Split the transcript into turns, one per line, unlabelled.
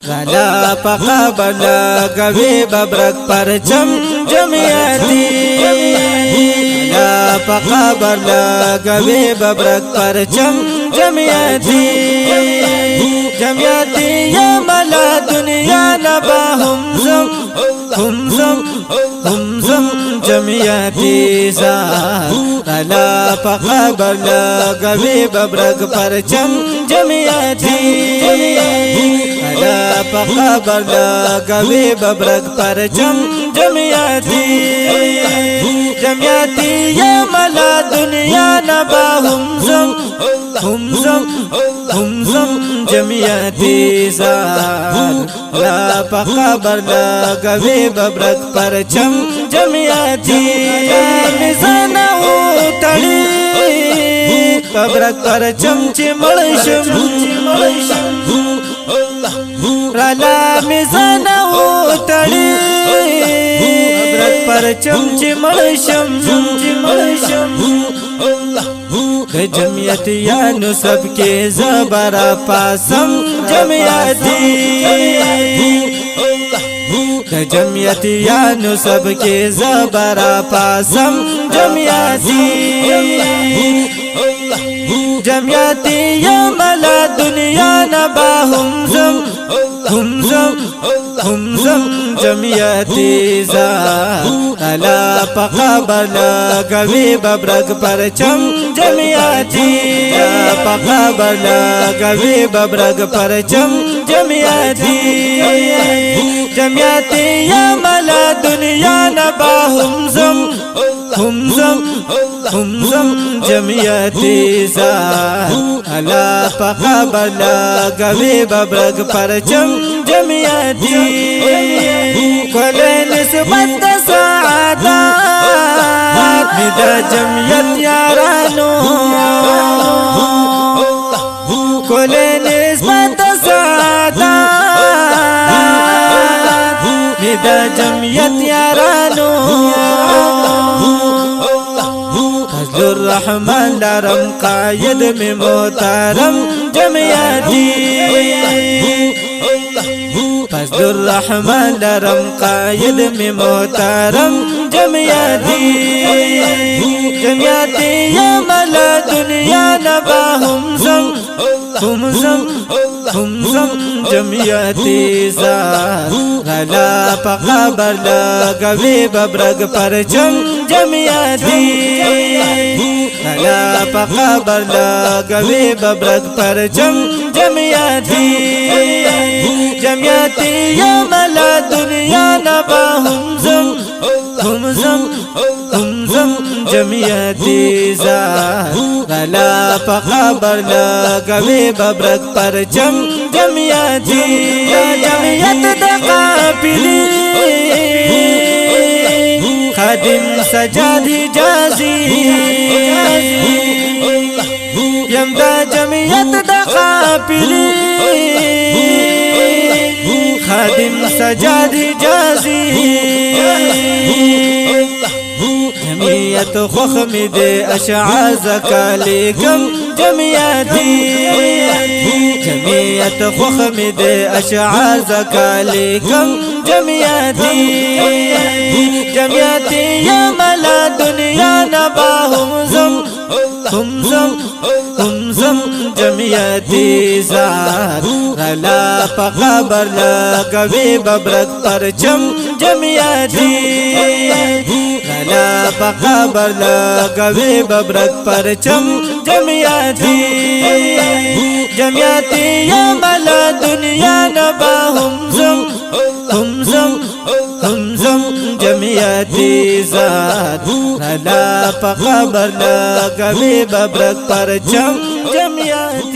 غلا پخبر لگوی ببرک پرچم جمعیتی غلا پخبر لگوی ببرک پرچم جمعیتی جمعیتی یا ملا دنیا نبا همزم همزم همزم جمعیتی زار غلا پخبر لگوی ببرک پرچم جمعیتی غلا پخبر لگوی ببرک پرچم جمعیتی جمعیتی یا ملا دنیا نبا همزم همزم همزم جمعیتی زار غلا پخبر لگوی ببرک پرچم جمعیتی مزانا تړي ببرک پرچم چې مړشم رالا مزانا تړي ببرک پرچم چې مړشم جمعیتیانو سب کے زبرا پاسم جمعیتی جمعیتیانو سب کے زبرا پاسم جمعیتی جمعیتی یا ملا دنیا نبا همزم همزم همزم جمعیتی زار غلا پخبر لگوی ببرک پرچم جمعیتی پخبر لگوی ببرک پرچم جمعیتی جمعیتی یا ملا دنیا نبا همزم همزم همزم جمعیتی زار غلا پخبر لگوی ببرک پرچم جمعیتی کل نسبت سعادت دا جمعیت یارانو کل نسبت سعادت دا جمعیت یارانو فضل الرحمن لرم قائد میں محترم جمعیتی فضل الرحمن لرم قائد میں محترم جمعیتی جمعیتی یا ملا دنیا نبا همزم همزم همزم جمعیتی زار غلا پخبر لگوی ببرک پرچم جمعیتی غلا پخبر لگوی ببرک پرچم جمعیتی جمعیتی یا ملا دنیا نبا همزم همزم همزم جمعیتی زار غلا پخبر لگوی ببرک پرچم جمعیتی جمعیت دا قافلی خادم سجاد حجازی یم دا جمعیت دا قافلی خادم سجاد حجازی جمعیت خخم دے اشعار زکالیکم جمعیتی جمعیت خخم دے اشعار زکالیکم جمعیتی جمعیتی یا ملا دنیا نبا همزم همزم همزم جمعیتی زار غلا پخبر لگوی ببرک پرچم جمعیتی غلا پخبر لگوی ببرک پرچم جمعیتی جمعیتی یا ملا دنیا نبا همزم همزم همزم جمعیتی زار غلا پخبر لگوی ببرک پرچم جمعیتی